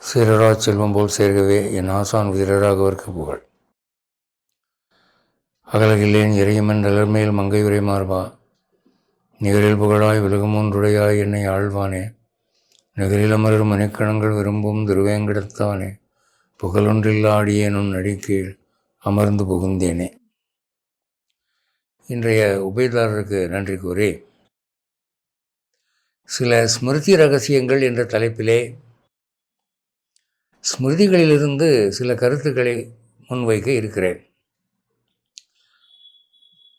சீரரா செல்வம் போல் சேர்கவே என் ஆசான் வீரராகவர்க்கு புகழ். அகலகில்லேன் இறையமன் நிலர்மேல் மங்கை உரை மார்பா, நிகரில் புகழாய் விலகுமூன்றுடையாய் என்னை ஆழ்வானே, நிகரில் அமரர் மணிக்கணங்கள் விரும்பும் திருவேங்கடத்தானே, புகழொன்றில்லா அடியேனும் நடிக்கீழ் அமர்ந்து புகுந்தேனே. இன்றைய உபயதாரருக்கு நன்றி கூறி, சில ஸ்மிருதி ரகசியங்கள் என்ற தலைப்பிலே ஸ்மிருதிகளிலிருந்து சில கருத்துக்களை முன்வைக்க இருக்கிறேன்.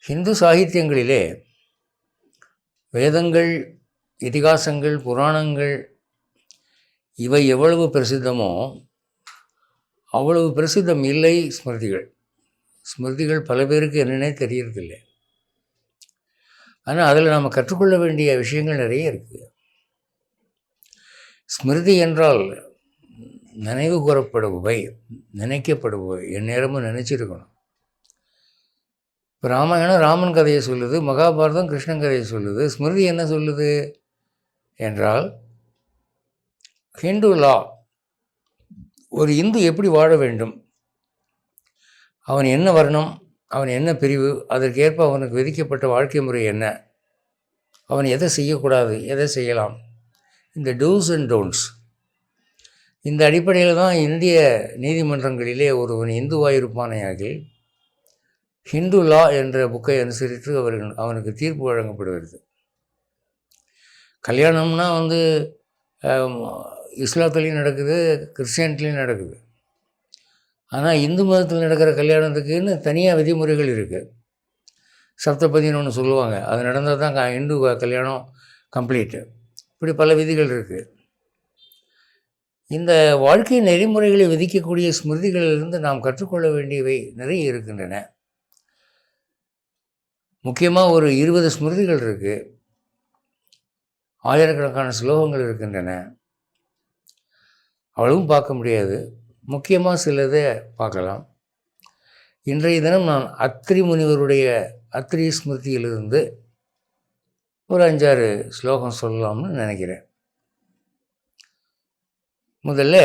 ஹிந்து சாகித்யங்களிலே வேதங்கள், இதிகாசங்கள், புராணங்கள் இவை எவ்வளவு பிரசித்தமோ அவ்வளவு பிரசித்தம் இல்லை ஸ்மிருதிகள். ஸ்மிருதிகள் பல பேருக்கு என்னன்னே தெரியறதில்லை. ஆனால் அதில் நாம் கற்றுக்கொள்ள வேண்டிய விஷயங்கள் நிறைய இருக்குது. ஸ்மிருதி என்றால் நினைவு கூறப்படுபவை, நினைக்கப்படுபவை, எந்நேரமும் நினச்சிருக்கணும். இப்போ ராமாயணம் ராமன் கதையை சொல்லுது, மகாபாரதம் கிருஷ்ணன் கதையை சொல்லுது. ஸ்மிருதி என்ன சொல்லுது என்றால், ஹிந்து லா, ஒரு இந்து எப்படி வாழ வேண்டும், அவன் என்ன வர்ணம், அவன் என்ன பிரிவு, அதற்கேற்ப அவனுக்கு விதிக்கப்பட்ட வாழ்க்கை முறை என்ன, அவன் எதை செய்யக்கூடாது, எதை செய்யலாம், இந்த டூஸ் அண்ட் டோன்ட்ஸ், இந்த அடிப்படையில் தான் இந்திய நீதிமன்றங்களிலே ஒருவன் இந்துவாயிருப்பானையாகி ஹிந்து லா என்ற புக்கை அனுசரித்து அவனுக்கு தீர்ப்பு வழங்கப்படுகிறது. கல்யாணம்னா இஸ்லாத்துலேயும் நடக்குது, கிறிஸ்டியானிட்டிலையும் நடக்குது. ஆனால் இந்து மதத்தில் நடக்கிற கல்யாணத்துக்குன்னு தனியாக விதிமுறைகள் இருக்குது. சப்தபதினு ஒன்று சொல்லுவாங்க, அது நடந்தால் தான் இந்து கல்யாணம் கம்ப்ளீட்டு. இப்படி பல விதிகள் இருக்குது. இந்த வாழ்க்கை நெறிமுறைகளை விதிக்கக்கூடிய ஸ்மிருதிகளிலிருந்து நாம் கற்றுக்கொள்ள வேண்டியவை நிறைய இருக்கின்றன. முக்கியமாக ஒரு 20 ஸ்மிருதிகள் இருக்குது, ஆயிரக்கணக்கான ஸ்லோகங்கள் இருக்கின்றன. அவ்வளவும் பார்க்க முடியாது, முக்கியமாக சிலதை பார்க்கலாம். இன்றைய தினம் நான் அத்ரி முனிவருடைய அத்ரி ஸ்மிருதியிலிருந்து ஒரு 5-6 ஸ்லோகம் சொல்லலாம்னு நினைக்கிறேன். முதல்ல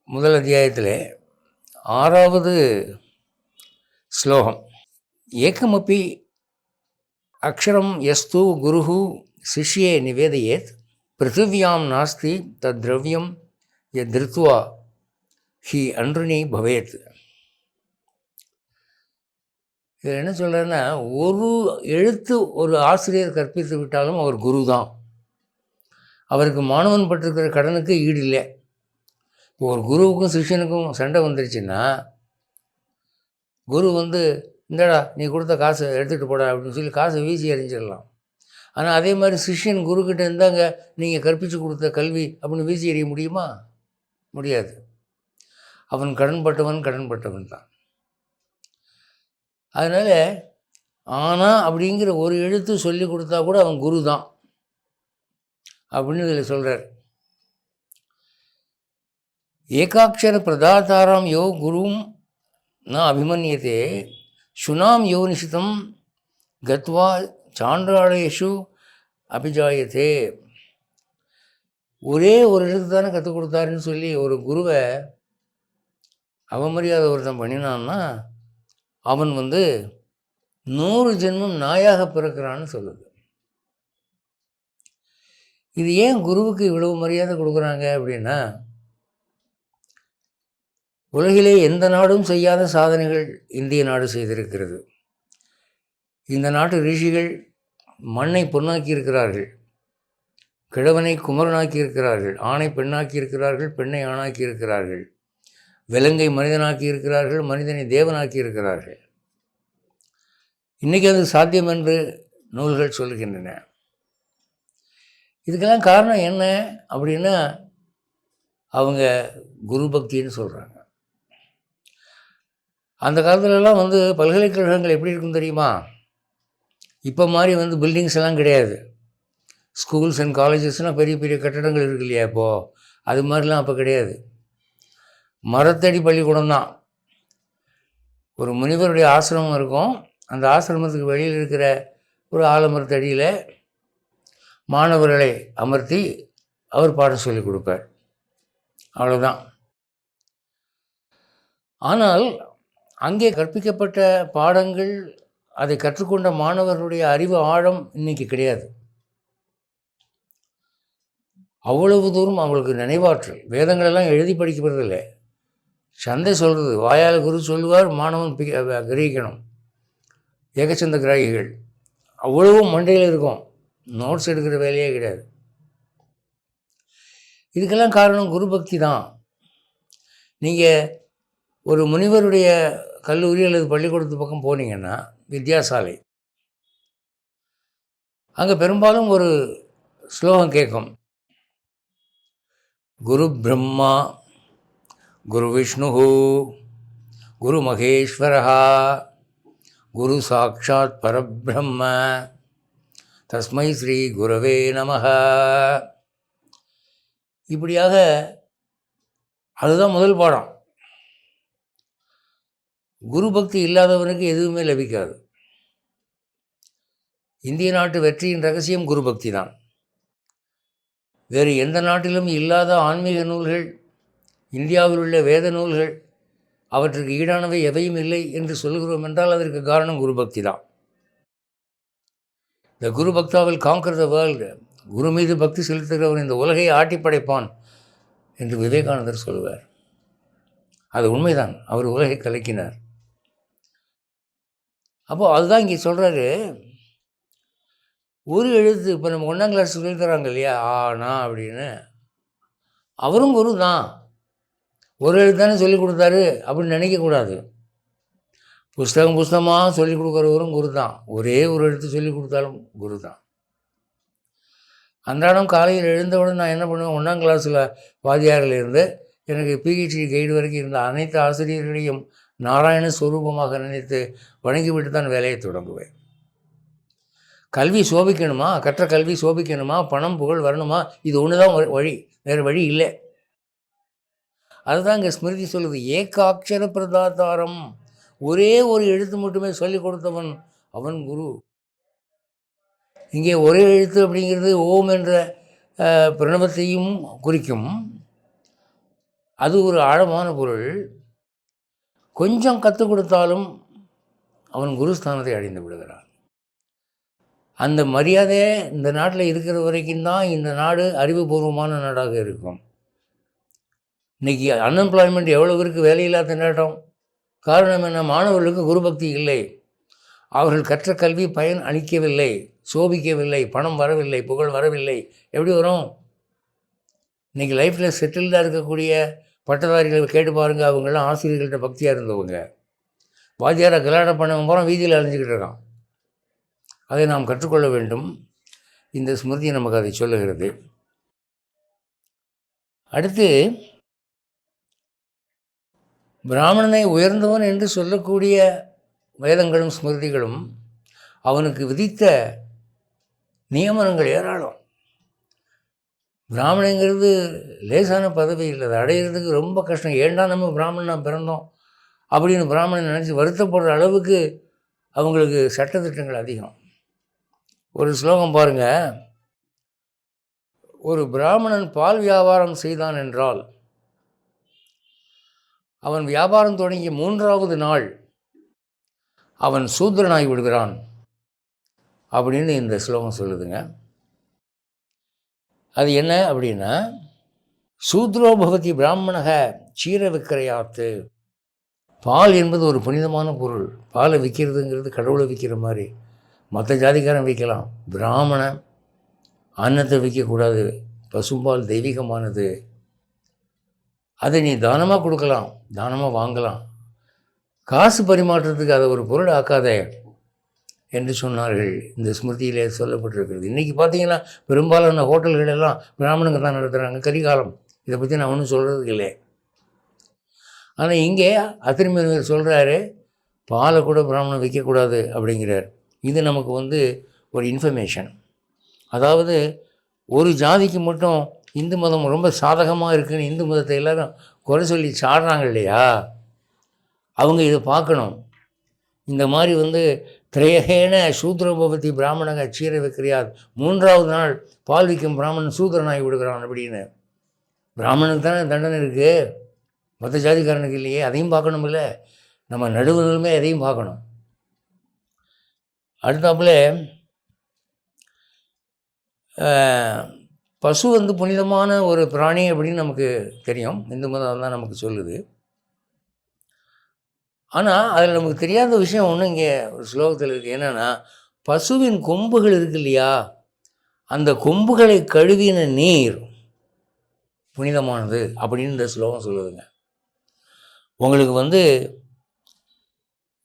முதல் அத்தியாயத்தில் 6வது ஸ்லோகம், ஏகமப்பி அக்ஷரம் யஸ்து குருஹு சிஷ்யே நிவேதயேத் பிருத்திவியாம் நாஸ்தி தத் திரவியம் யத்ருத்வா ஹி அன்ருணி பவேத். இதில் என்ன சொல்கிறேன்னா, ஒரு எழுத்து ஒரு ஆசிரியர் கற்பித்து விட்டாலும் அவர் குரு தான். அவருக்கு மாணவன் பட்டிருக்கிற கடனுக்கு ஈடு இல்லை. இப்போ ஒரு குருவுக்கும் சிஷ்யனுக்கும் சண்டை வந்துருச்சுன்னா, குரு இந்தடா நீ கொடுத்த காசை எடுத்துகிட்டு போடா அப்படின்னு சொல்லி காசை வீசி எறிஞ்சிடலாம். ஆனால் அதே மாதிரி சிஷ்யன் குருக்கிட்ட இருந்தாங்க நீங்கள் கற்பித்து கொடுத்த கல்வி அப்படின்னு வீசி எறிய முடியுமா? முடியாது. அவன் கடன்பட்டவன் தான். அதனால் ஆனால் அப்படிங்கிற ஒரு எழுத்து சொல்லி கொடுத்தா கூட அவன் குரு தான் அப்படின்னு இதில் சொல்கிறார். ஏகாட்சர பிரதாதாராம் யோ குரும் ந அபிமன்யத்தே சுனாம் யோ நிஷிதம் கத்வா சான்றாளேஷு அபிஜாயத்தே. ஒரே ஒரு எழுத்து தானே கற்றுக் கொடுத்தாருன்னு சொல்லி ஒரு குருவை அவமரியாதை ஒருத்தன் பண்ணினான்னா அவன் 100 ஜென்மம் நாயாக பிறக்கிறான்னு சொல்லுது. இது ஏன் குருவுக்கு இவ்வளவு மரியாதை கொடுக்குறாங்க அப்படின்னா, உலகிலே எந்த நாடும் செய்யாத சாதனைகள் இந்திய நாடு செய்திருக்கிறது. இந்த நாட்டு ரிஷிகள் மண்ணை பொன்னாக்கி இருக்கிறார்கள், கிழவனை குமரனாக்கி இருக்கிறார்கள், ஆணை பெண்ணாக்கி இருக்கிறார்கள், பெண்ணை ஆணாக்கி இருக்கிறார்கள், விலங்கை மனிதனாக்கி இருக்கிறார்கள், மனிதனை தேவனாக்கி இருக்கிறார்கள். இன்றைக்கி அது சாத்தியம் என்று நூல்கள் சொல்லுகின்றன. இதுக்கெல்லாம் காரணம் என்ன அப்படின்னா, அவங்க குரு பக்தின்னு சொல்கிறாங்க. அந்த காலத்துலலாம் பல்கலைக்கழகங்கள் எப்படி இருக்கும் தெரியுமா? இப்போ மாதிரி பில்டிங்ஸ் எல்லாம் கிடையாது. ஸ்கூல்ஸ் அண்ட் காலேஜஸ்னால் பெரிய பெரிய கட்டடங்கள் இருக்கு இல்லையா? இப்போது அது மாதிரிலாம் அப்போ கிடையாது. மரத்தடி பள்ளிக்கூடம் தான். ஒரு முனிவருடைய ஆசிரமம் இருக்கும், அந்த ஆசிரமத்துக்கு வெளியில் இருக்கிற ஒரு ஆலமரத்தடியில் மாணவர்களை அமர்த்தி அவர் பாடம் சொல்லிக் கொடுப்பார். அவ்வளோதான். ஆனால் அங்கே கற்பிக்கப்பட்ட பாடங்கள், அதை கற்றுக்கொண்ட மாணவர்களுடைய அறிவு ஆழம் இன்னைக்கு கிடையாது. அவ்வளவு தூரம் அவங்களுக்கு நினைவாற்றல். வேதங்களெல்லாம் எழுதி படிக்கப்படுறதில்லை, சந்தை சொல்கிறது. வாயால் குரு சொல்லுவார், மாணவன் கிரகிக்கணும். ஏகச்சந்த கிராகிகள் அவ்வளவும் மண்டையில் இருக்கும், நோட்ஸ் எடுக்கிற வேலையே கிடையாது. இதுக்கெல்லாம் காரணம் குரு பக்தி தான். நீங்கள் ஒரு முனிவருடைய கல்லூரி அல்லது பள்ளிக்கூடத்து பக்கம் போனீங்கன்னா, வித்யாசாலை, அங்கே பெரும்பாலும் ஒரு ஸ்லோகம் கேட்கும். குரு பிரம்மா குரு விஷ்ணு குரு மகேஸ்வரஹா குரு சாட்சாத் பரபிரம்ம தஸ்மை ஸ்ரீ குரவே நமஹ. இப்படியாக அதுதான் முதல் பாடம். குரு பக்தி இல்லாதவனுக்கு எதுவுமே லபிக்காது. இந்திய நாட்டு வெற்றியின் ரகசியம் குரு பக்தி தான். வேறு எந்த நாட்டிலும் இல்லாத ஆன்மீக நூல்கள், இந்தியாவில் உள்ள வேத நூல்கள், அவற்றுக்கு ஈடானவை எவையும் இல்லை என்று சொல்கிறோம் என்றால் அதற்கு காரணம் குரு பக்தி தான். த குரு பக்தாவில் காங்கர் த வேர்ல்டு. குரு மீது பக்தி செலுத்துகிறவன் இந்த உலகை ஆட்டி படைப்பான் என்று விவேகானந்தர் சொல்லுவார். அது உண்மைதான். அவர் உலகை கலக்கினார். அப்போது அதுதான் இங்கே சொல்கிறாரு. ஒரு எழுத்து, இப்போ நம்ம 1ஆம் கிளாஸ் சொல்லித்தராங்க இல்லையா, ஆனா அப்படின்னு, அவரும் குரு தான். ஒரு எழுத்து தானே சொல்லிக் கொடுத்தாரு அப்படின்னு நினைக்கக்கூடாது. புஸ்தகமாக சொல்லிக் கொடுக்குறவரும் குரு தான். ஒரே ஒரு எழுத்து சொல்லிக் கொடுத்தாலும் குரு தான். அன்றாடம் காலையில் எழுந்தவுடன் நான் என்ன பண்ணுவேன், 1ஆம் கிளாஸில் வாத்தியாரில் இருந்து எனக்கு பிஹெச்டி கைடு வரைக்கும் இருந்த அனைத்து ஆசிரியர்களையும் நாராயண ஸ்வரூபமாக நினைத்து வணங்கிவிட்டு தான் வேலையை தொடங்குவேன். கல்வி சோபிக்கணுமா, கற்ற கல்வி சோபிக்கணுமா, பணம் புகழ் வரணுமா, இது ஒன்று தான் வழி, வேறு வழி இல்லை. அதுதான் இங்கே ஸ்மிருதி சொல்லுது. ஏகாட்சர பிரதாதாரம், ஒரே ஒரு எழுத்து மட்டுமே சொல்லிக் கொடுத்தவன் அவன் குரு. இங்கே ஒரே எழுத்து அப்படிங்கிறது ஓம் என்ற பிரணவத்தையும் குறிக்கும். அது ஒரு ஆழமான பொருள். கொஞ்சம் கற்றுக் கொடுத்தாலும் அவன் குருஸ்தானத்தை அடைந்து விடுகிறான். அந்த மரியாதையை இந்த நாட்டில் இருக்கிற வரைக்கும் தான் இந்த நாடு அறிவுபூர்வமான நாடாக இருக்கும். இன்றைக்கி அன்எம்ப்ளாய்மெண்ட் எவ்வளோ இருக்குது, வேலையில்லா திண்டாட்டம். காரணம் என்ன? மாணவர்களுக்கு குரு பக்தி இல்லை. அவர்கள் கற்ற கல்வி பயன் அளிக்கவில்லை, சோபிக்கவில்லை, பணம் வரவில்லை, புகழ் வரவில்லை. எப்படி வரும்? இன்றைக்கி லைஃப்பில் செட்டில்டாக இருக்கக்கூடிய பட்டதாரிகளை கேட்டு பாருங்கள். அவங்களாம் ஆசிரியர்கள்ட்ட பக்தியாக இருந்தவங்க. வாத்தியாரை கல்யாணம் பண்ணவங்க போகிறோம் வீதியில் அழிஞ்சிக்கிட்டு இருக்கான். அதை நாம் கற்றுக்கொள்ள வேண்டும். இந்த ஸ்மிருதி நமக்கு அதை சொல்லுகிறது. அடுத்து, பிராமணனை உயர்ந்தவன் என்று சொல்லக்கூடிய வேதங்களும் ஸ்மிருதிகளும் அவனுக்கு விதித்த நியமனங்கள் ஏராளம். பிராமணங்கிறது லேசான பதவி இல்லை, அதை அடையிறதுக்கு ரொம்ப கஷ்டம். ஏண்டா நம்ம பிராமணனாக பிறந்தோம் அப்படின்னு பிராமணன் நினச்சி வருத்தப்படுற அளவுக்கு அவங்களுக்கு சட்டத்திட்டங்கள் அதிகம். ஒரு ஸ்லோகம் பாருங்கள். ஒரு பிராமணன் பால் வியாபாரம் செய்தான் என்றால் அவன் வியாபாரம் தொடங்கிய 3வது நாள் அவன் சூத்திரனாகி விடுகிறான் அப்படின்னு இந்த ஸ்லோகம் சொல்லுதுங்க. அது என்ன அப்படின்னா, சூத்ரோ பவதி பிராமணக சீர விக்கிரையாத்து. பால் என்பது ஒரு புனிதமான பொருள். பாலை விற்கிறதுங்கிறது கடவுளை விற்கிற மாதிரி. மற்ற ஜாதிக்காரன் விற்கலாம், பிராமணன் அன்னத்தை விற்கக்கூடாது. பசும்பால் தெய்வீகமானது. அதை நீ தானமாக கொடுக்கலாம், தானமாக வாங்கலாம், காசு பரிமாற்றத்துக்கு அதை ஒரு பொருள் ஆக்காதே என்று சொன்னார்கள். இந்த ஸ்மிருதியிலே சொல்லப்பட்டிருக்கிறது. இன்றைக்கி பார்த்தீங்கன்னா பெரும்பாலான ஹோட்டல்கள் எல்லாம் பிராமணங்க தான் நடத்துகிறாங்க. கரிகாலம். இதை பற்றி நான் ஒன்றும் சொல்கிறது இல்லை. ஆனால் இங்கே அத்திரிமேனவர் சொல்கிறாரு, பாலை கூட பிராமணன் விற்கக்கூடாது அப்படிங்கிறார். இது நமக்கு ஒரு இன்ஃபர்மேஷன். அதாவது ஒரு ஜாதிக்கு மட்டும் இந்து மதம் ரொம்ப சாதகமாக இருக்குதுன்னு இந்து மதத்தை எல்லோரும் குறை சொல்லி சாடுறாங்க இல்லையா, அவங்க இதை பார்க்கணும். இந்த மாதிரி திரையகேன சூத்ரபவதி பிராமணக சீர விக்கிரியாத், 3வது நாள் பால் விற்கும் பிராமணன் சூத்திரனாகி விடுகிறான் அப்படின்னு. பிராமணனுக்கு தானே தண்டனை இருக்குது, மற்ற ஜாதிக்காரனுக்கு இல்லையே. அதையும் பார்க்கணும் இல்லை, நம்ம நடுவர்களுமே அதையும் பார்க்கணும். அடுத்தாப்புல பசு புனிதமான ஒரு பிராணி அப்படின்னு நமக்கு தெரியும், இந்து மதம் தான் நமக்கு சொல்லுது. ஆனால் அதில் நமக்கு தெரியாத விஷயம் ஒன்று இங்கே ஒரு ஸ்லோகத்தில் இருக்குது. என்னென்னா, பசுவின் கொம்புகள் இருக்கு இல்லையா, அந்த கொம்புகளை கழுவின நீர் புனிதமானது அப்படின்னு இந்த ஸ்லோகம் சொல்லுதுங்க. உங்களுக்கு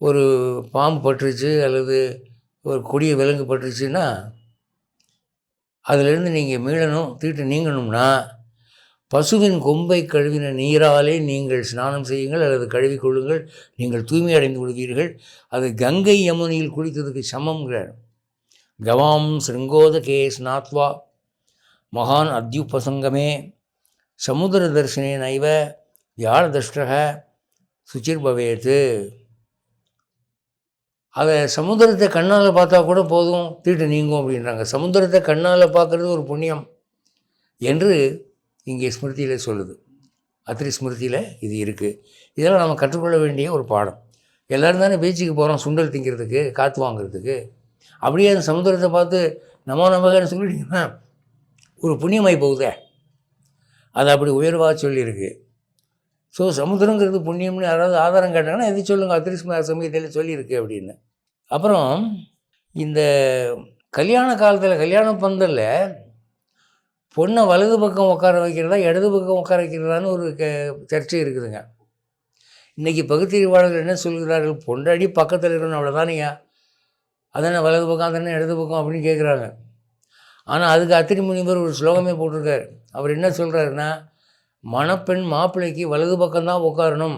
ஒரு பாம்பு பட்டுருச்சு அல்லது ஒரு கொடிய விலங்கு பட்டுருச்சுன்னா அதிலிருந்து நீங்கள் மீளணும், தீட்டு நீங்கணும்னா பசுவின் கொம்பை கழுவின நீராலே நீங்கள் ஸ்நானம் செய்யுங்கள் அல்லது கழுவிக்கொள்ளுங்கள், நீங்கள் தூய்மை அடைந்து விடுவீர்கள். அது கங்கை யமுனையில் குளித்ததுக்கு சமம்ங்கிறார். கவாம் சிருங்கோத கே ஸ்நாத்வா மகான் அத்யுபசங்கமே சமுத்திர தர்ஷனே நைவ வியாழதஷ்டக சுச்சிர்பவேத்து. அதை சமுத்திரத்தை கண்ணால் பார்த்தா கூட போதும், தீட்டு நீங்கும் அப்படின்றாங்க. சமுத்திரத்தை கண்ணால் பார்க்குறது ஒரு புண்ணியம் என்று இங்கே ஸ்மிருதியில் சொல்லுது. அத்திரி ஸ்மிருதியில் இது இருக்குது. இதெல்லாம் நம்ம கற்றுக்கொள்ள வேண்டிய ஒரு பாடம். எல்லோரும் தானே பீச்சுக்கு போகிறோம் சுண்டல் திங்கிறதுக்கு, காற்று வாங்கிறதுக்கு. அப்படியே அந்த சமுத்திரத்தை பார்த்து நமகன்னு சொல்லிட்டிங்கன்னா ஒரு புண்ணியமாகி போகுதே, அது அப்படி உயர்வாக சொல்லியிருக்கு. ஸோ சமுத்திரங்கிறது புண்ணியம்னு யாராவது ஆதாரம் கேட்டாங்கன்னா எது சொல்லுங்கள், அத்திரி சமயத்தில் சொல்லியிருக்கு அப்படின்னு. அப்புறம் இந்த கல்யாண காலத்தில் கல்யாண பந்தலில் பொண்ணை வலது பக்கம் உட்கார வைக்கிறதா இடது பக்கம் உட்கார வைக்கிறதான்னு ஒரு சர்ச்சை இருக்குதுங்க. இன்றைக்கி பகுத்தறிவாளர்கள் என்ன சொல்கிறார்கள், பொண்டாடி பக்கத்தில் இருக்கணும் அவ்வளோதானையா, அதானே வலது பக்கம் அதானே இடது பக்கம் அப்படின்னு கேட்குறாங்க. ஆனால் அதுக்கு அத்திரி முனிவர் ஒரு ஸ்லோகமே போட்டிருக்கார். அவர் என்ன சொல்கிறாருன்னா, மணப்பெண் மாப்பிள்ளைக்கு வலது பக்கம்தான் உட்காரணும்,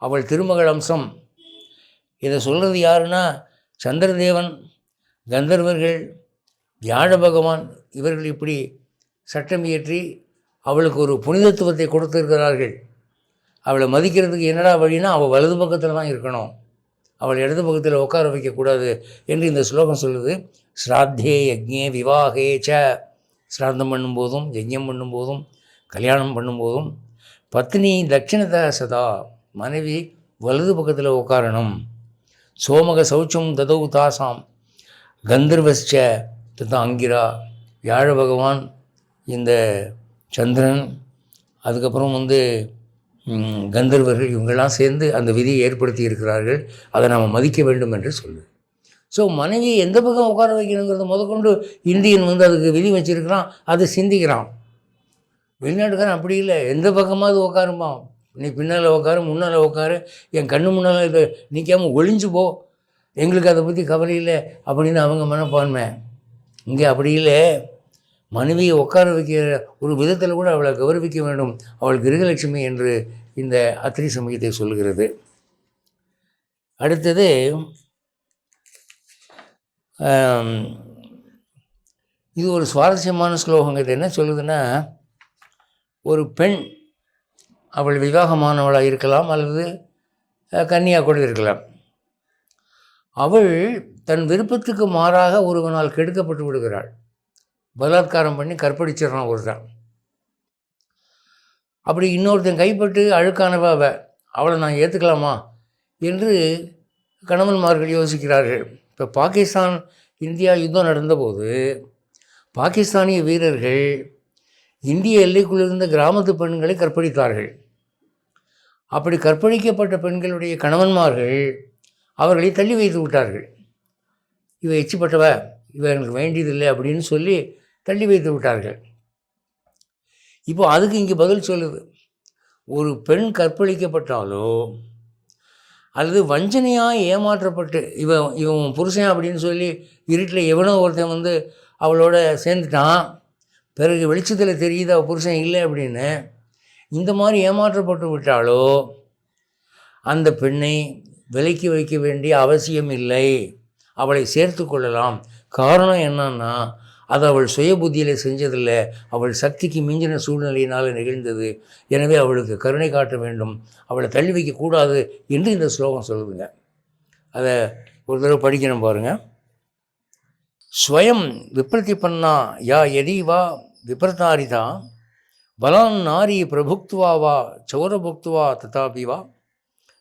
அவள் திருமகள் அம்சம். இதை சொல்கிறது யாருன்னா சந்திரதேவன், கந்தர்வர்கள், வியாழ பகவான், இவர்கள் இப்படி சட்டம் இயற்றி அவளுக்கு ஒரு புனிதத்துவத்தை கொடுத்திருக்கிறார்கள். அவளை மதிக்கிறதுக்கு என்னடா வழின்னா அவள் வலது பக்கத்தில் தான் இருக்கணும், அவள் இடது பக்கத்தில் உட்கார வைக்கக்கூடாது என்று இந்த ஸ்லோகம் சொல்லுது. ஸ்ராத்தே யஜ்ஞே விவாகே ச, ஸ்ராத்தம் பண்ணும்போதும் யஜ்ஞம் பண்ணும்போதும் கல்யாணம் பண்ணும்போதும் பத்னி தட்சிணத சதா, மனைவி வலது பக்கத்தில் உட்காரணும். சோமக சௌச்சம் ததௌ தாசாம் கந்தர்வஸ்ச ததா அங்கிரா, வியாழ பகவான், இந்த சந்திரன், அதுக்கப்புறம் கந்தர்வர்கள், இவங்கெல்லாம் சேர்ந்து அந்த விதியை ஏற்படுத்தி இருக்கிறார்கள். அதை நாம் மதிக்க வேண்டும் என்று சொல்லு. ஸோ மனைவியை எந்த பக்கம் உட்கார வைக்கணுங்கிறத முதற்கொண்டு இந்தியன் அதுக்கு விதி வச்சுருக்கிறான், அது சிந்திக்கிறான். வெளிநாட்டுக்காரன் அப்படி இல்லை, எந்த பக்கமாவது உட்காருமா, நீ பின்னால் உட்காரு முன்னால் உட்காரு, என் கண்ணு முன்னால் இதை நிற்காமல் ஒளிஞ்சு போ, எங்களுக்கு அதை பற்றி கவலை இல்லை அப்படின்னு அவங்க மனப்பான்மை. இங்கே அப்படி இல்லை, மனைவியை உட்கார வைக்கிற ஒரு விதத்தில் கூட அவளை கௌரவிக்க வேண்டும், அவள் கிரகலட்சுமி என்று இந்த அத்திரி சமயத்தை சொல்கிறது. அடுத்தது இது ஒரு சுவாரஸ்யமான ஸ்லோகங்க. இது என்ன சொல்லுதுன்னா, ஒரு பெண் அவள் விவாகமானவளாக இருக்கலாம் அல்லது கன்னியாக கூட இருக்கலாம். அவள் தன் விருப்பத்துக்கு மாறாக ஒருவனால் கெடுக்கப்பட்டு விடுகிறாள், பலாத்காரம் பண்ணி கற்பழிச்சிடறான் ஒருத்தன். அப்படி இன்னொருத்தன் கைப்பட்டு அழுக்கானவ அவளை நான் ஏற்றுக்கலாமா என்று கணவன்மார்கள் யோசிக்கிறார்கள். இப்போ பாகிஸ்தான் இந்தியா யுத்தம் நடந்தபோது பாகிஸ்தானிய வீரர்கள் இந்திய எல்லைக்குள் இருந்த கிராமத்து பெண்களை கற்பழித்தார்கள். அப்படி கற்பழிக்கப்பட்ட பெண்களுடைய கணவன்மார்கள் அவர்களை தள்ளி வைத்து விட்டார்கள். இவ எச்சிப்பட்டவ, இவ எனக்கு வேண்டியதில்லை அப்படின்னு சொல்லி தள்ளி வைத்து விட்டார்கள். இப்போ அதுக்கு இங்கே பதில் சொல்லுது, ஒரு பெண் கற்பழிக்கப்பட்டாலோ அல்லது வஞ்சனையாக ஏமாற்றப்பட்டு இவன் புருஷன் அப்படின்னு சொல்லி இருட்டில் எவனோ ஒருத்தன் அவளோட சேர்ந்துட்டான், பிறகு வெளிச்சத்தில் தெரியுது அவள் புருஷன் இல்லை அப்படின்னு, இந்த மாதிரி ஏமாற்றப்பட்டு விட்டாலோ அந்த பெண்ணை விலக்கி வைக்க வேண்டிய அவசியம் இல்லை, அவளை சேர்த்து கொள்ளலாம். காரணம் என்னன்னா, அது அவள் சுய புத்தியில் செஞ்சதில்லை, அவள் சக்திக்கு மிஞ்சின சூழ்நிலையினால் நிகழ்ந்தது. எனவே அவளுக்கு கருணை காட்ட வேண்டும், அவளை தள்ளி வைக்கக்கூடாது என்று இந்த ஸ்லோகம் சொல்லுதுங்க. அதை ஒரு தடவை படிக்கணும் பாருங்கள். ஸ்வயம் விப்ரதிபன்னா யா யதி வா விப்ரதாரிதா பலான் நாரி பிரபுக்துவா வா சௌரபுக்துவா ததாபி வா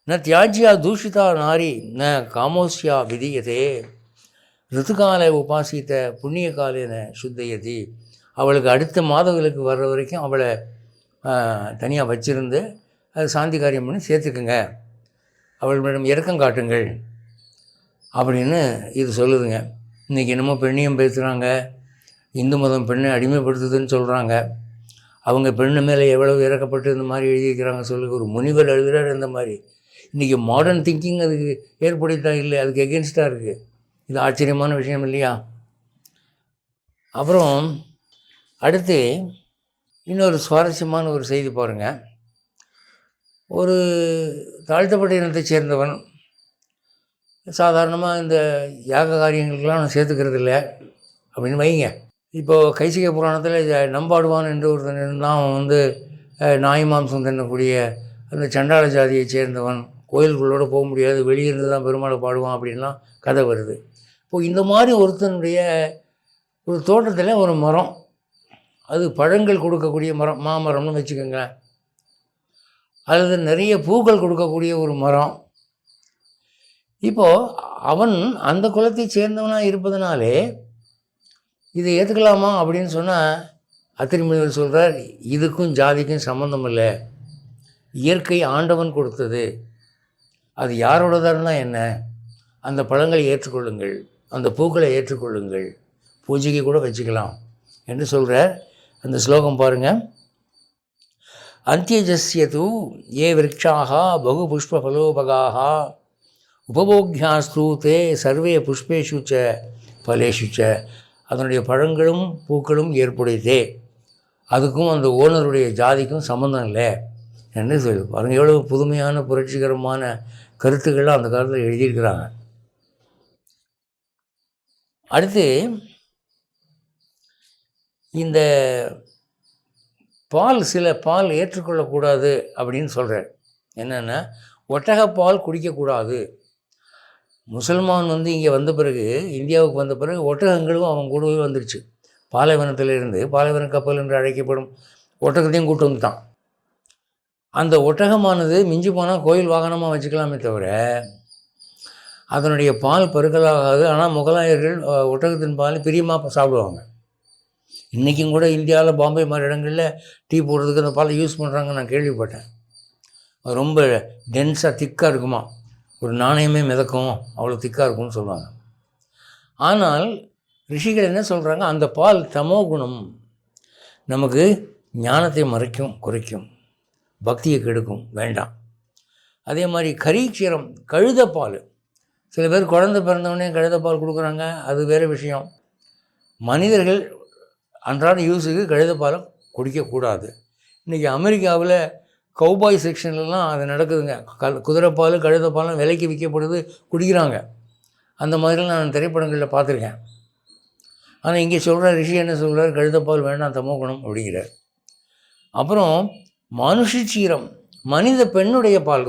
ந தியாஜ்யா தூஷிதா நாரி ந காமோஸ்யா விதீயதே ரித்துகால உபாசித்த புண்ணிய காலேன சுத்தயதி. அவளுக்கு அடுத்த மாதங்களுக்கு வர்ற வரைக்கும் அவளை தனியாக வச்சிருந்து அது சாந்தி காரியம் பண்ணி சேர்த்துக்குங்க, அவளிடம் இரக்கம் காட்டுங்கள் அப்படின்னு இது சொல்லுதுங்க. இன்றைக்கி என்னமோ பெண்ணையும் பேசுகிறாங்க, இந்து மதம் பெண்ணை அடிமைப்படுத்துதுன்னு சொல்கிறாங்க. அவங்க பெண்ணு மேலே எவ்வளவு இறக்கப்பட்டு இந்த மாதிரி எழுதியிருக்கிறாங்க சொல்லுங்க. ஒரு முனிவர் எழுதுகிறார் இந்த மாதிரி. இன்றைக்கி மாடர்ன் திங்கிங் அதுக்கு ஏற்படுத்தா இல்லை, அதுக்கு எகென்ஸ்டாக இருக்குது. இது ஆச்சரியமான விஷயம் இல்லையா? அப்புறம் அடுத்து இன்னொரு சுவாரஸ்யமான ஒரு செய்தி பாருங்கள். ஒரு தாழ்த்தப்பட்ட இனத்தை சேர்ந்தவன் சாதாரணமாக இந்த யாக காரியங்களுக்கெல்லாம் நான் சேர்த்துக்கிறது இல்லை அப்படின்னு வைங்க. இப்போது கைசிக புராணத்தில் நம்பாடுவான் என்று ஒருத்தன் தான் வந்து நாய் மாம்சம் தின்னக்கூடிய அந்த சண்டாள ஜாதியை சேர்ந்தவன், கோயில்களோடு போக முடியாது, வெளியிருந்து தான் பெருமாளை பாடுவான் அப்படின்லாம் கதை வருது. இப்போது இந்த மாதிரி ஒருத்தனுடைய ஒரு தோட்டத்தில் ஒரு மரம், அது பழங்கள் கொடுக்கக்கூடிய மரம், மாமரம்னு வச்சுக்கோங்க, அல்லது நிறைய பூக்கள் கொடுக்கக்கூடிய ஒரு மரம். இப்போது அவன் அந்த குலத்தை சேர்ந்தவனாக இருப்பதனாலே இதை ஏற்றுக்கலாமா அப்படின்னு சொன்னால் அத்திரி முனிவர் சொல்கிறார், இதுக்கும் ஜாதிக்கும் சம்மந்தம் இல்லை, இயற்கை ஆண்டவன் கொடுத்தது, அது யாரோடதாக இருந்தால் என்ன, அந்த பழங்களை ஏற்றுக்கொள்ளுங்கள், அந்த பூக்களை ஏற்றுக்கொள்ளுங்கள், பூஜைக்கு கூட வச்சுக்கலாம் என்று சொல்கிறார். அந்த ஸ்லோகம் பாருங்கள். அந்தியஜஸ்யது ஏ விருட்சாக பகு புஷ்ப பலோபகாக உபபோக்யாஸ்து தே சர்வே புஷ்பேஷு ச பலேஷு ச. அதனுடைய பழங்களும் பூக்களும் ஏற்புடையதே, அதுக்கும் அந்த ஓனருடைய ஜாதிக்கும் சம்மந்தம் இல்லை என்று சொல்லி பாருங்க. எவ்வளவு புதுமையான புரட்சிகரமான கருத்துக்கள்லாம் அந்த காலத்தில் எழுதியிருக்கிறாங்க. அடுத்து இந்த பால், சில பால் ஏற்றுக்கொள்ளக்கூடாது அப்படின்னு சொல்கிறார். என்னென்னா, ஒட்டகப்பால் குடிக்கக்கூடாது. முசல்மான் வந்து இங்கே வந்த பிறகு, இந்தியாவுக்கு வந்த பிறகு ஒட்டகங்களும் அவன் கூடவே வந்துடுச்சு. பாலைவனத்திலிருந்து, பாலைவன கப்பல் என்று அழைக்கப்படும் ஒட்டகத்தையும் கூட்டு வந்துட்டான். அந்த ஒட்டகமானது மிஞ்சி போனால் கோயில் வாகனமாக வச்சுக்கலாமே தவிர அதனுடைய பால் பருக்கலாகாது. ஆனால் முகலாயர்கள் ஒட்டகத்தின் பால் பிரியமாக சாப்பிடுவாங்க. இன்றைக்கும் கூட இந்தியாவில் பாம்பே மாதிரி இடங்களில் டீ போடுறதுக்கு அந்த பாலை யூஸ் பண்ணுறாங்க, நான் கேள்விப்பட்டேன். அது ரொம்ப டென்ஸாக திக்காக இருக்குமா, ஒரு நாணயமே மிதக்கும், அவ்வளோ திக்காக இருக்கும்னு சொல்லுவாங்க. ஆனால் ரிஷிகள் என்ன சொல்கிறாங்க, அந்த பால் தமோ குணம், நமக்கு ஞானத்தை மறைக்கும், குறைக்கும், பக்தியை கெடுக்கும், வேண்டாம். அதே மாதிரி கரீச்சீரம், கழுதப்பால், சில பேர் குழந்தை பிறந்தவொடனே கழுதப்பால் கொடுக்குறாங்க, அது வேறு விஷயம். மனிதர்கள் அன்றாட யூஸுக்கு கழுதப்பாலம் குடிக்கக்கூடாது. இன்றைக்கி அமெரிக்காவில் கௌபாய் செக்ஷன்லாம் அது நடக்குதுங்க. குதிரைப்பால் கழுதப்பாலம் விலைக்கு விற்கப்படுது, குடிக்கிறாங்க. அந்த மாதிரிலாம் நான் திரைப்படங்களில் பார்த்துருக்கேன். ஆனால் இங்கே சொல்கிற ரிஷி என்ன சொல்கிறார், கழுதப்பால் வேண்டாம், தமோ குணம் அப்படிங்கிறார். அப்புறம் மனுஷீரம், மனித பெண்ணுடைய பால்,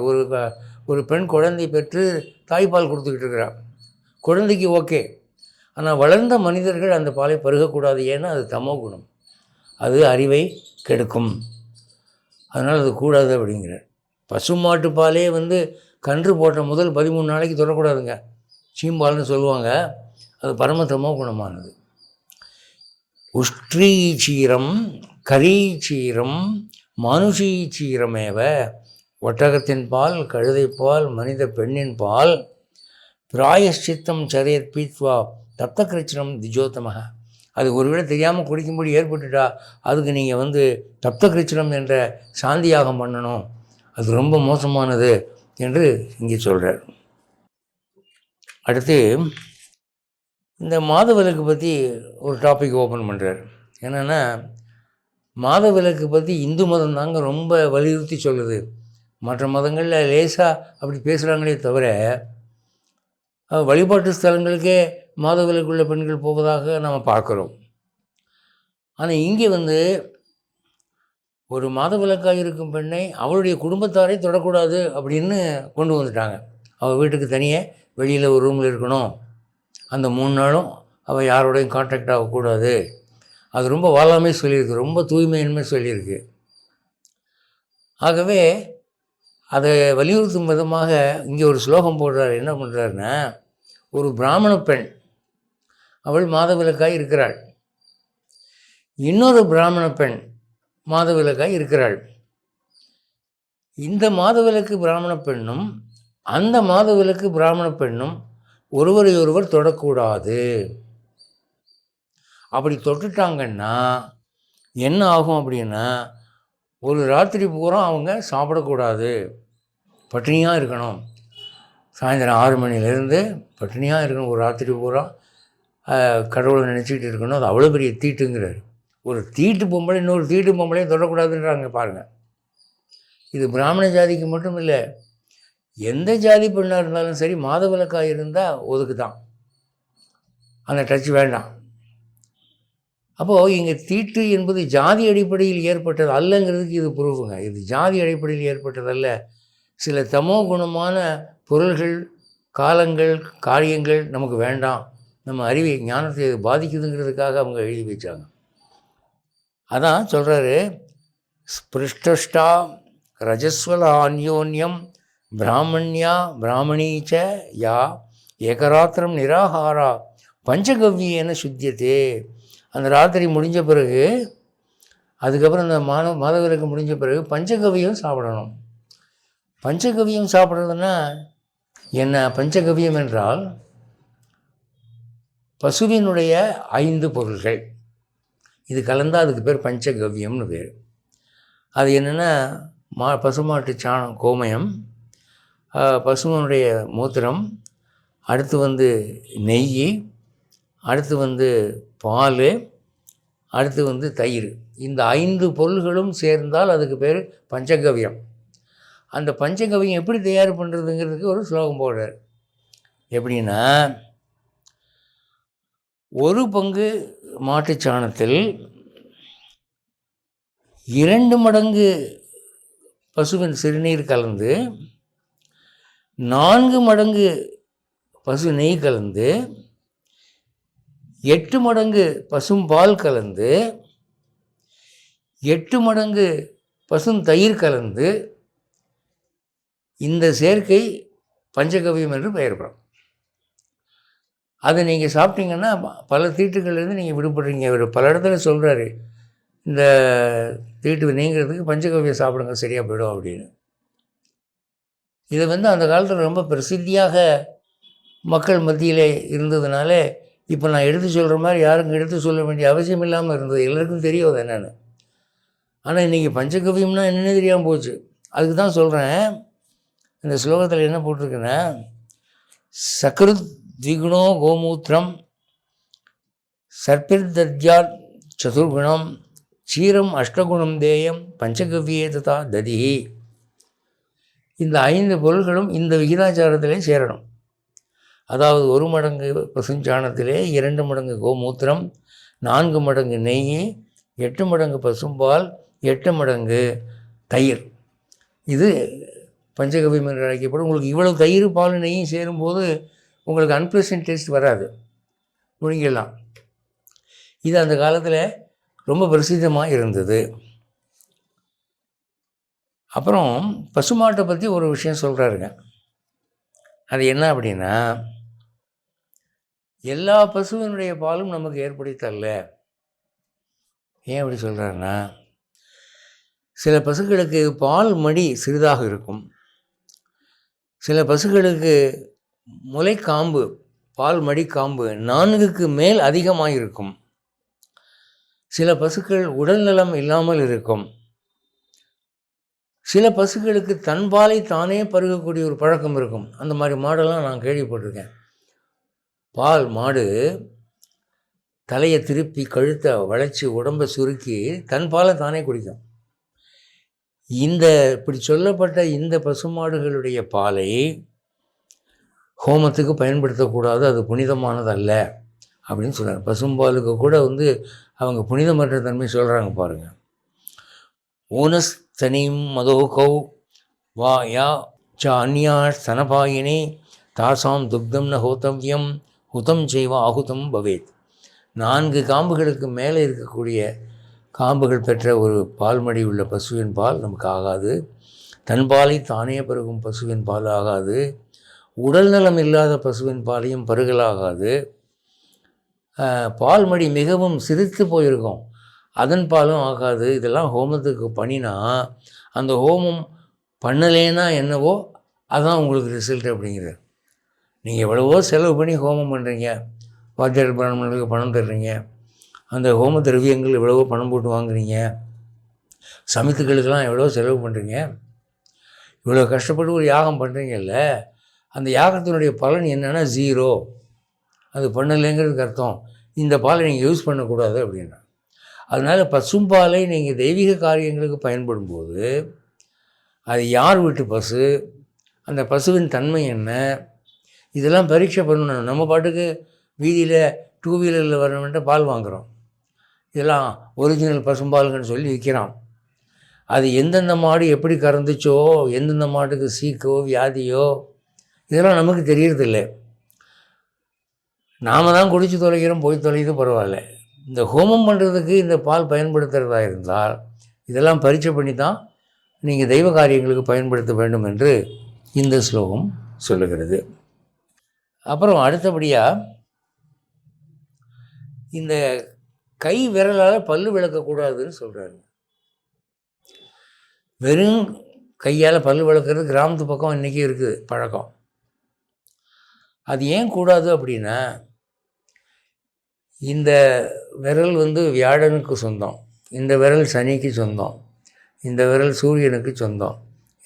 ஒரு பெண் குழந்தை பெற்று தாய்ப்பால் கொடுத்துக்கிட்டு இருக்கிறார், குழந்தைக்கு ஓகே. ஆனால் வளர்ந்த மனிதர்கள் அந்த பாலை பருகக்கூடாது, ஏன்னா அது தமோ குணம், அது அறிவை கெடுக்கும், அதனால் அது கூடாது அப்படிங்கிறார். பசுமாட்டு பாலே வந்து கன்று போட்ட முதல் 13 நாளைக்கு தொடக்கூடாதுங்க, சீம்பால்னு சொல்லுவாங்க, அது பரமதமோ குணமானது. உஷ்ட்ரீச்சீரம் கரீச்சீரம் மனுஷீச்சீரமேவ, ஒட்டகத்தின் பால், கழுதைப்பால், மனித பெண்ணின் பால், பிராயஷ்சித்தம் சரியத் பீத்வா தப்த கிருச்சினம் திஜோத்தமக, அது ஒருவேளை தெரியாமல் குடிக்கும்படி ஏற்பட்டுட்டா அதுக்கு நீங்கள் வந்து தப்த கிருச்சினம் என்ற சாந்தியாகம் பண்ணணும், அது ரொம்ப மோசமானது என்று இங்கே சொல்கிறார். அடுத்து இந்த மாதவிலக்கு பற்றி ஒரு டாபிக் ஓப்பன் பண்ணுறார். என்னென்னா, மாதவிலக்கு பற்றி இந்து மதம் தாங்க ரொம்ப வலியுறுத்தி சொல்லுது. மற்ற மதங்களில் லேசாக அப்படி பேசுகிறாங்களே தவிர வழிபாட்டு ஸ்தலங்களுக்கே மாதவிலக்குள்ள பெண்கள் போவதாக நம்ம பார்க்குறோம். ஆனால் இங்கே வந்து ஒரு மாதவிலக்காக இருக்கும் பெண்ணை அவளுடைய குடும்பத்தாரை தொடக்கூடாது அப்படின்னு கொண்டு வந்துட்டாங்க. அவள் வீட்டுக்கு தனியே வெளியில் ஒரு ரூமில் இருக்கணும், அந்த 3 நாளும் அவள் யாரோடையும் கான்டாக்ட் ஆகக்கூடாது. அது ரொம்ப வாழாமே சொல்லியிருக்கு, ரொம்ப தூய்மையின்மை சொல்லியிருக்கு. ஆகவே அதை வலியுறுத்தும் விதமாக இங்கே ஒரு ஸ்லோகம் போடுறார். என்ன பண்ணுறாருன்னா, ஒரு பிராமண பெண் அவள் மாதவிலக்காய் இருக்கிறாள், இன்னொரு பிராமண பெண் மாதவிலக்காய் இருக்கிறாள். இந்த மாதவிலக்கு பிராமண பெண்ணும் அந்த மாதவிலக்கு பிராமண பெண்ணும் ஒருவரை ஒருவர் தொடக்கூடாது. அப்படி தொட்டுட்டாங்கன்னா என்ன ஆகும் அப்படின்னா, ஒரு ராத்திரி பூரா அவங்க சாப்பிடக்கூடாது, பட்டினியாக இருக்கணும். சாயந்தரம் 6 மணிலேருந்து பட்டினியாக இருக்கணும், ஒரு ராத்திரி பூரா கடவுளை நினச்சிக்கிட்டு இருக்கணும். அது அவ்வளோ பெரிய தீட்டுங்கிறார். ஒரு தீட்டு பொம்பளை இன்னொரு தீட்டு பொம்பளையும் தொடக்கூடாதுன்றாங்க பாருங்கள். இது பிராமண ஜாதிக்கு மட்டும் இல்லை, எந்த ஜாதி பெண்ணாக இருந்தாலும் சரி மாதவிலக்காக இருந்தால் ஒதுக்கு தான், அந்த டச் வேண்டாம். அப்போது இங்கே தீட்டு என்பது ஜாதி அடிப்படையில் ஏற்பட்டது அல்லங்கிறதுக்கு இது ப்ரூஃபுங்க. இது ஜாதி அடிப்படையில் ஏற்பட்டதல்ல. சில தமோ குணமான பொருள்கள், காலங்கள், காரியங்கள் நமக்கு வேண்டாம், நம்ம அறிவை ஞானத்தை பாதிக்குதுங்கிறதுக்காக அவங்க எழுதி வச்சாங்க. அதான் சொல்கிறாரு, ஸ்பிருஷ்டா ரஜஸ்வல அந்யோன்யம் பிராமணியா பிராமணீச்ச யா ஏகராத்திரம் நிராகாரா பஞ்சகவ்யேன சுத்தியதே. அந்த ராத்திரி முடிஞ்ச பிறகு, அதுக்கப்புறம் அந்த மாதவிலக்கு முடிஞ்ச பிறகு பஞ்சகவ்யம் சாப்பிடணும். பஞ்சகவ்யம் சாப்பிட்றதுன்னா என்ன? பஞ்சகவ்யம் என்றால் பசுவினுடைய 5 பொருள்கள் இது கலந்தால் அதுக்கு பேர் பஞ்சகவ்யம்னு பேர். அது என்னென்னா, பசுமாட்டு சாணம் கோமயம், பசுவனுடைய மூத்திரம், அடுத்து நெய், அடுத்து பால், அடுத்து தயிர். இந்த 5 பொருள்களும் சேர்ந்தால் அதுக்கு பேர் பஞ்சகவ்யம். அந்த பஞ்சகவ்யம் எப்படி தயார் பண்ணுறதுங்கிறதுக்கு ஒரு ஸ்லோகம் போடுறார். எப்படின்னா, 1 பங்கு மாட்டுச்சாணத்தில் 2 மடங்கு பசுவின் சிறுநீர் கலந்து, 4 மடங்கு பசு நெய் கலந்து, 8 மடங்கு பசும்பால் கலந்து, 8 மடங்கு பசுந்தயிர் கலந்து, இந்த சேர்க்கை பஞ்சகவ்யம் என்று பெயர் பெறும். அதை நீங்கள் சாப்பிட்டீங்கன்னா பல தீட்டுகள்லேருந்து நீங்கள் விடுபடுறீங்க. அவர் பல இடத்துல சொல்கிறாரு, இந்த தீட்டு நீங்கிறதுக்கு பஞ்சகவ்யம் சாப்பிடுங்க, சரியாக போயிடும் அப்படின்னு. இதை அந்த காலத்தில் ரொம்ப பிரசித்தியாக மக்கள் மத்தியில் இருந்ததுனால இப்போ நான் எடுத்து சொல்கிற மாதிரி யாருக்கும் எடுத்து சொல்ல வேண்டிய அவசியம் இல்லாமல் இருந்தது, எல்லாருக்கும் தெரியும் அது என்னென்னு. ஆனால் இன்றைக்கி பஞ்சகவ்யம்னா என்னென்னு தெரியாமல் போச்சு. அதுக்கு தான் சொல்கிறேன், இந்த ஸ்லோகத்தில் என்ன போட்டிருக்குன்னா, சக்ருத் திகுணோ கோமூத்திரம் சர்பிர்தத்யாத் சதுர்குணம் சீரம் அஷ்டகுணம் தேயம் பஞ்சகவ்யே ததா ததி. இந்த 5 பொருள்களும் இந்த விகிதாச்சாரத்திலே சேரணும். அதாவது 1 மடங்கு பசுஞ்சாணத்திலே 2 மடங்கு கோமூத்திரம், 4 மடங்கு நெய், 8 மடங்கு பசும்பால், 8 மடங்கு தயிர். இது பஞ்சகவ்யம் என்று அழைக்கப்படும். உங்களுக்கு இவ்வளவு தயிர் பால் நெய்யும் சேரும்போது உங்களுக்கு அன்பிளசன்ட் டேஸ்ட் வராது, முழுங்கிடலாம். இது அந்த காலத்தில் ரொம்ப பிரசித்தமாக இருந்தது. அப்புறம் பசுமாட்டை பற்றி ஒரு விஷயம் சொல்கிறாருங்க. அது என்ன அப்படின்னா, எல்லா பசுவினுடைய பாலும் நமக்கு ஏற்படுத்தல்ல. ஏன் அப்படி சொல்கிறாருன்னா, சில பசுக்களுக்கு பால் மடி சிறிதாக இருக்கும், சில பசுக்களுக்கு முளைக்காம்பு பால் மடி காம்பு 4க்கு மேல் அதிகமாக இருக்கும், சில பசுக்கள் உடல்நலம் இல்லாமல் இருக்கும், சில பசுக்களுக்கு தன் பாலை தானே பருகக்கூடிய ஒரு பழக்கம் இருக்கும். அந்த மாதிரி மாடெல்லாம் நான் கேள்விப்பட்டிருக்கேன். பால் மாடு தலையை திருப்பி கழுத்தை வளைச்சி உடம்பை சுருக்கி தன் பாலை தானே குடிக்கும். இப்படி சொல்லப்பட்ட இந்த பசுமாடுகளுடைய பாலை ஹோமத்துக்கு பயன்படுத்தக்கூடாது, அது புனிதமானது அல்ல அப்படின்னு சொல்கிறாங்க. பசும்பாலுக்கு கூட அவங்க புனிதமற்ற தன்மை சொல்கிறாங்க பாருங்கள். ஊனஸ் தனிம் மதோகௌ வா யா ச அந்யா ஸ்தனபாயினி தாசாம் துக்தம் ந ஹோத்தவ்யம் ஹுதம் செய்வ ஆகுதம் பவேத். 4 காம்புகளுக்கு மேலே இருக்கக்கூடிய காம்புகள் பெற்ற ஒரு பால்மடி உள்ள பசுவின் பால் நமக்கு ஆகாது. தன்பாலை தானே பருகும் பசுவின் பால் ஆகாது. உடல் நலம் இல்லாத பசுவின் பாலையும் பருகலாகாது. பால்மடி மிகவும் சிரித்து போயிருக்கும், அதன் பாலும் ஆகாது. இதெல்லாம் ஹோமத்துக்கு பண்ணினா அந்த ஹோமம் பண்ணலேன்னா என்னவோ அதுதான் உங்களுக்கு ரிசல்ட் அப்படிங்கிறது. நீங்கள் எவ்வளவோ செலவு பண்ணி ஹோமம் பண்ணுறீங்க, வாத்தியார் பிராமணர்களுக்கு பணம் தர்றீங்க, அந்த ஹோம திரவியங்கள் எவ்வளவோ பணம் போட்டு வாங்குறீங்க, சமித்துக்களுக்கெல்லாம் எவ்வளோ செலவு பண்ணுறீங்க, இவ்வளோ கஷ்டப்பட்டு ஒரு யாகம் பண்ணுறீங்கல்ல, அந்த யாகத்தினுடைய பலன் என்னென்னா 0. அது பண்ணலைங்கிறதுக்கு அர்த்தம் இந்த பாலை நீங்கள் யூஸ் பண்ணக்கூடாது அப்படின்னா. அதனால் பசும்பாலை நீங்கள் தெய்வீக காரியங்களுக்கு பயன்படும்போது அது யார் வீட்டு பசு, அந்த பசுவின் தன்மை என்ன, இதெல்லாம் பரீட்சை பண்ணணும். நம்ம பாட்டுக்கு வீதியில் 2 வீலரில் வரணுன்ட்டு பால் வாங்குகிறோம், இதெல்லாம் ஒரிஜினல் பசும்பால்கன்னு சொல்லி விற்கிறான். அது எந்தெந்த மாடு எப்படி கறந்துச்சோ, எந்தெந்த மாட்டுக்கு சீக்கோ வியாதியோ இதெல்லாம் நமக்கு தெரியறதில்லை. நாம் தான் குடித்து தொலைக்கிறோம், போய் தொலைகிறது பரவாயில்ல. இந்த ஹோமம் பண்ணுறதுக்கு இந்த பால் பயன்படுத்துகிறதா இருந்தால் இதெல்லாம் பரீட்சை பண்ணி தான் நீங்கள் தெய்வ காரியங்களுக்கு பயன்படுத்த வேண்டும் என்று இந்த ஸ்லோகம் சொல்லுகிறது. அப்புறம் அடுத்தபடியாக இந்த கை விரலால் பல்லு விளக்கக்கூடாதுன்னு சொல்கிறாரு. வெறும் கையால் பல்லு விளக்குறது கிராமத்து பக்கம் இன்றைக்கி இருக்குது பழக்கம். அது ஏன் கூடாது அப்படின்னா, இந்த விரல் வியாழனுக்கு சொந்தம், இந்த விரல் சனிக்கு சொந்தம், இந்த விரல் சூரியனுக்கு சொந்தம்,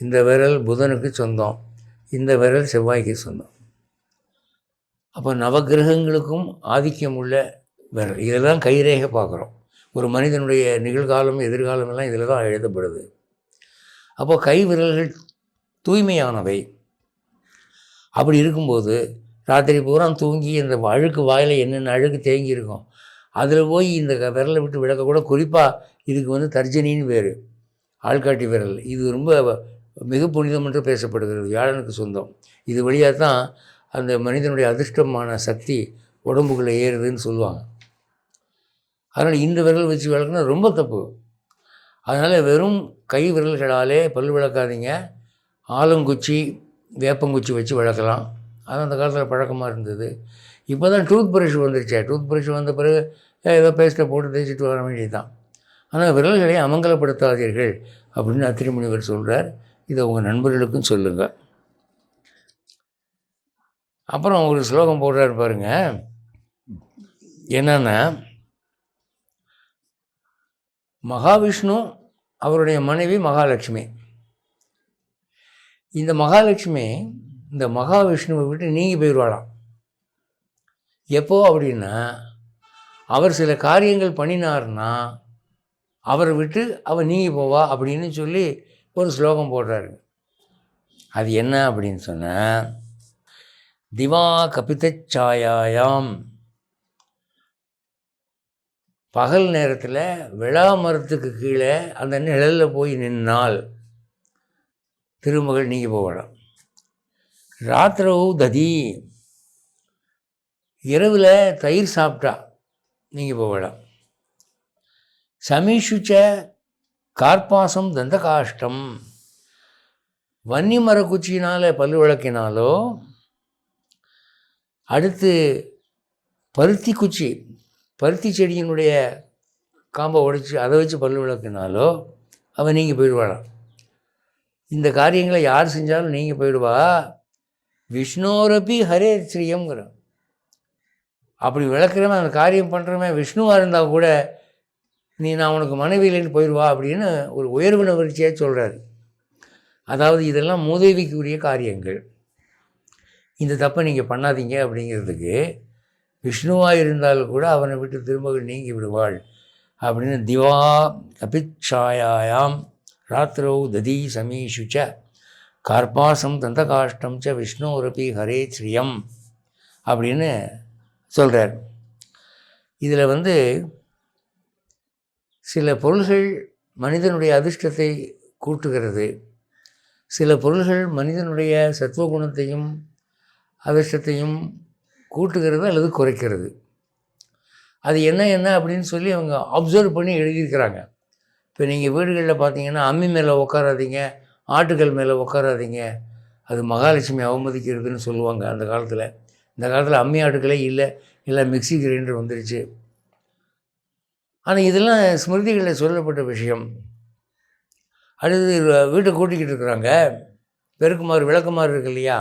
இந்த விரல் புதனுக்கு சொந்தம், இந்த விரல் செவ்வாய்க்கு சொந்தம். அப்போ நவகிரகங்களுக்கும் ஆதிக்கம் உள்ள விரல். இதில் தான் கைரேகை பார்க்குறோம். ஒரு மனிதனுடைய நிகழ்காலம் எதிர்காலம் எல்லாம் இதில் தான் எழுதப்படுது. அப்போது கை விரல்கள் தூய்மையானவை. அப்படி இருக்கும்போது ராத்திரி பூரா தூங்கி இந்த அழுக்கு வாயில் என்னென்ன அழுக்கு தேங்கி இருக்கும் அதில் போய் இந்த விரலை விட்டு விளக்கக்கூட. குறிப்பாக இதுக்கு தர்ஜனின்னு பேர், ஆள்காட்டி விரல். இது ரொம்ப மிக புனிதம் என்று பேசப்படுகிறது, வியாழனுக்கு சொந்தம். இது வழியாக தான் அந்த மனிதனுடைய அதிர்ஷ்டமான சக்தி உடம்புக்குள்ளே ஏறுதுன்னு சொல்லுவாங்க. அதனால் இந்த விரல் வச்சு விளக்குனா ரொம்ப தப்பு. அதனால் வெறும் கை விரல்களாலே பல் விளக்காதீங்க. ஆலங்குச்சி வேப்பங்குச்சி வச்சு விளக்கலாம். அது அந்த காலத்தில் பழக்கமாக இருந்தது. இப்போ தான் டூத் ப்ரஷ் வந்துருச்சே. டூத் ப்ரஷ் வந்த பிறகு ஏதோ பேஸ்ட்டை போட்டு தேய்ச்சிட்டு வர வேண்டியது தான். ஆனால் விரல்களை அமங்கலப்படுத்தாதீர்கள் அப்படின்னு அத்திரி முனிவர் சொல்கிறார். இதை உங்கள் நண்பர்களுக்கும் சொல்லுங்கள். அப்புறம் ஒரு ஸ்லோகம் போடுறாரு பாருங்க. என்னன்னா, மகாவிஷ்ணு அவருடைய மனைவி மகாலட்சுமி. இந்த மகாலட்சுமி இந்த மகாவிஷ்ணுவை விட்டு நீங்கி போயிடுவாளாம். எப்போ அப்படின்னா, அவர் சில காரியங்கள் பண்ணினார்னா அவரை விட்டு அவள் நீங்கி போவா அப்படின்னு சொல்லி ஒரு ஸ்லோகம் போடுறாரு. அது என்ன அப்படின்னு சொன்னால், திவா கபிதச்சாயாயாம், பகல் நேரத்தில் விழா மரத்துக்கு கீழே அந்த நிழலில் போய் நின்னால் திருமகள் நீங்கி போகலாம். ராத்திரவு ததி, இரவில் தயிர் சாப்பிட்டா நீங்கி போகலாம். சமீஷுச்ச கார்பாசம் தந்த காஷ்டம், வன்னி மரக்குச்சியினால் பல்லு விளக்கினாலோ, அடுத்து பருத்தி குச்சி, பருத்தி செடியினுடைய காம்பை உடைச்சி அதை வச்சு பல்லு விளக்கினாலோ அவன் நீங்கி போயிடுவாளாம். இந்த காரியங்களை யார் செஞ்சாலும் நீங்கி போயிடுவா. விஷ்ணோரப்பி ஹரே ஸ்ரீயம்ங்கிற, அப்படி விளக்குறவன் அந்த காரியம் பண்ணுறவன் விஷ்ணுவாக இருந்தால் கூட நான் உனக்கு மனைவியிலேருந்து போயிடுவா அப்படின்னு ஒரு உயர்வு நிகழ்ச்சியாக சொல்கிறாரு. அதாவது இதெல்லாம் மூதேவிக்குரிய காரியங்கள், இந்த தப்பை நீங்கள் பண்ணாதீங்க அப்படிங்கிறதுக்கு. விஷ்ணுவாக இருந்தாலும் கூட அவனை விட்டு திருமகள் நீங்கி விடுவாள் அப்படின்னு. திவா கபிச்சாயாயாம் ராத்திரௌ ததி சமீஷுச்ச கார்பாசம் தந்த காஷ்டம் ச விஷ்ணோரபி ஹரே ஸ்ரீயம் அப்படின்னு சொல்கிறார். இதில் சில பொருள்கள் மனிதனுடைய அதிர்ஷ்டத்தை கூட்டுகிறது, சில பொருள்கள் மனிதனுடைய சத்துவகுணத்தையும் அதிர்ஷ்டத்தையும் கூட்டுகிறது அல்லது குறைக்கிறது. அது என்ன அப்படின்னு சொல்லி அவங்க அப்சர்வ் பண்ணி எழுதியிருக்கிறாங்க. இப்போ நீங்கள் வீடுகளில் பார்த்தீங்கன்னா அம்மி மேலே உட்காராதீங்க, ஆட்டுக்கள் மேலே உட்காராதீங்க, அது மகாலட்சுமி அவமதிக்கிறதுன்னு சொல்லுவாங்க அந்த காலத்தில். இந்த காலத்தில் அம்மி ஆட்டுக்களே இல்லை, எல்லாம் மிக்சி கிரைண்டர் வந்துருச்சு. ஆனால் இதெல்லாம் ஸ்மிருதிகளில் சொல்லப்பட்ட விஷயம். அடுத்து வீட்டை கூட்டிக்கிட்டு இருக்கிறாங்க, பெருக்குமாறு விளக்குமாறு இருக்கு இல்லையா,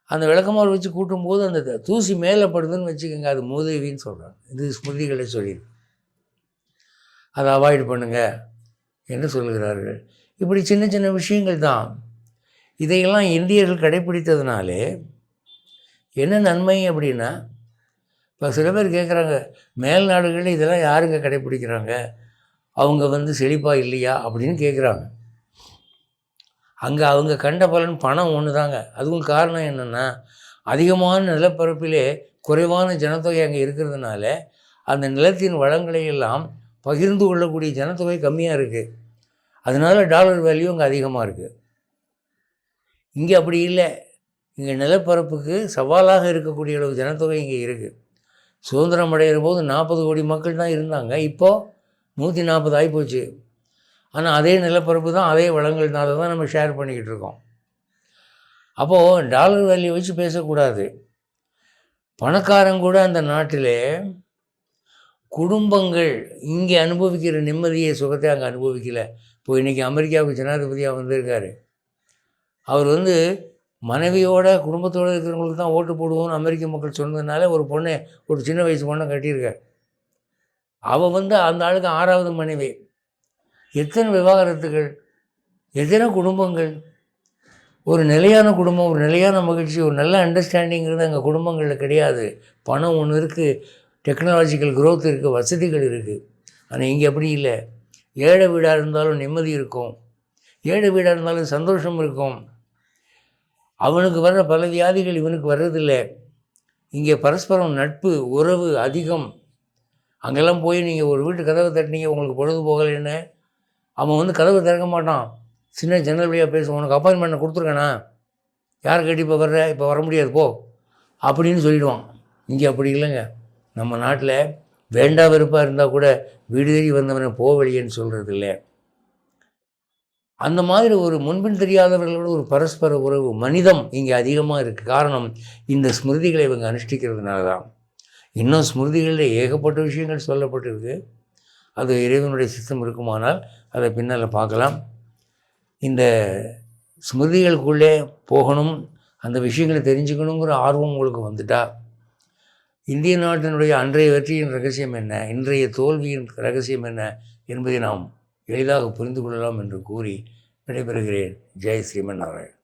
அந்த விளக்குமாறு வச்சு கூட்டும்போது அந்த தூசி மேலே படுதுன்னு வச்சுக்கோங்க, அது மூதேவின்னு சொல்கிறாங்க. இது ஸ்மிருதிகளை சொல்லியிருக்கு. அதை அவாய்டு பண்ணுங்க என்று சொல்லுகிறார்கள். இப்படி சின்ன சின்ன விஷயங்கள் தான். இதையெல்லாம் இந்தியர்கள் கடைப்பிடித்ததுனாலே என்ன நன்மை அப்படின்னா, இப்போ சில பேர் கேட்குறாங்க, மேல் நாடுகளில் இதெல்லாம் யாருங்க கடைப்பிடிக்கிறாங்க, அவங்க செழிப்பாக இல்லையா அப்படின்னு கேட்குறாங்க. அங்கே அவங்க கண்ட பலன் பணம் ஒன்று தாங்க. அதுவும் காரணம் என்னென்னா, அதிகமான நிலப்பரப்பிலே குறைவான ஜனத்தொகை அங்கே இருக்கிறதுனால அந்த நிலத்தின் வளங்களை எல்லாம் பகிர்ந்து கொள்ளக்கூடிய ஜனத்தொகை கம்மியாக இருக்குது. அதனால டாலர் வேல்யூ அங்கே அதிகமாக இருக்குது. இங்கே அப்படி இல்லை. இங்கே நிலப்பரப்புக்கு சவாலாக இருக்கக்கூடிய அளவு ஜனத்தொகை இங்கே இருக்குது. சுதந்திரம் அடைகிற போது 40 கோடி மக்கள் தான் இருந்தாங்க. இப்போது 140 ஆகிப்போச்சு. ஆனால் அதே நிலப்பரப்பு தான், அதே வளங்கள்னால தான் நம்ம ஷேர் பண்ணிக்கிட்டு இருக்கோம். அப்போது டாலர் வேல்யூ வச்சு பேசக்கூடாது. பணக்காரங்க கூட அந்த நாட்டிலே குடும்பங்கள் இங்கே அனுபவிக்கிற நிம்மதியை சுகத்தை அங்கே அனுபவிக்கலை. இப்போ இன்றைக்கி அமெரிக்காவுக்கு ஜனாதிபதியாக வந்திருக்காரு. அவர் மனைவியோட குடும்பத்தோடு இருக்கிறவங்களுக்கு தான் ஓட்டு போடுவோம்னு அமெரிக்க மக்கள் சொன்னதுனால ஒரு சின்ன வயசு பொண்ணை கட்டியிருக்கார். அவள் அந்த ஆளுக்கு 6வது மனைவி. எத்தனை விவாகரத்துகள், எத்தனை குடும்பங்கள். ஒரு நிலையான குடும்பம், ஒரு நிலையான மகிழ்ச்சி, ஒரு நல்ல அண்டர்ஸ்டாண்டிங்கிறது அங்கே குடும்பங்களில் கிடையாது. பணம் ஒன்று இருக்குது, டெக்னாலஜிக்கல் க்ரோத் இருக்குது, வசதிகள் இருக்குது. ஆனால் இங்கே அப்படி இல்லை. ஏழை வீடாக இருந்தாலும் நிம்மதி இருக்கும், ஏழை வீடாக இருந்தாலும் சந்தோஷம் இருக்கும். அவனுக்கு வர்ற பல வியாதிகள் இவனுக்கு வர்றதில்லை. இங்கே பரஸ்பரம் நட்பு உறவு அதிகம். அங்கெல்லாம் போய் நீங்கள் ஒரு வீட்டு கதவை தட்டினீங்க, உங்களுக்கு பொழுது போகலைன்னு, அவன் கதவை திறக்க மாட்டான். சின்ன ஜன்னல் வழியாக பேசுவான். உனக்கு அப்பாயின்மெண்ட் கொடுத்துருக்கேண்ணா, யாரை கேட்டு இப்போ வர்ற, இப்போ வர முடியாது போ அப்படின்னு சொல்லிவிடுவான். இங்கே அப்படி இல்லைங்க. நம்ம நாட்டில் வேண்டா வெறுப்பாக இருந்தால் கூட வீடு தேடி வந்தவனை போ வெளியேன்னு சொல்கிறது இல்லை. அந்த மாதிரி ஒரு முன்பின் தெரியாதவர்களோட ஒரு பரஸ்பர உறவு மனிதம் இங்கே அதிகமாக இருக்குது. காரணம், இந்த ஸ்மிருதிகளை இவங்க அனுஷ்டிக்கிறதுனால தான். இன்னும் ஸ்மிருதிகளில் ஏகப்பட்ட விஷயங்கள் சொல்லப்பட்டிருக்கு. அது இறைவனுடைய சித்தம் இருக்குமானால் அதை பின்னால் பார்க்கலாம். இந்த ஸ்மிருதிகளுக்குள்ளே போகணும், அந்த விஷயங்களை தெரிஞ்சுக்கணுங்கிற ஆர்வம் உங்களுக்கு வந்துட்டா, இந்திய நாட்டினுடைய அன்றைய வெற்றியின் ரகசியம் என்ன, இன்றைய தோல்வியின் ரகசியம் என்ன என்பதை நாம் எளிதாக புரிந்து கொள்ளலாம் என்று கூறி விடைபெறுகிறேன். ஜெய் ஸ்ரீமன் நாராயண்.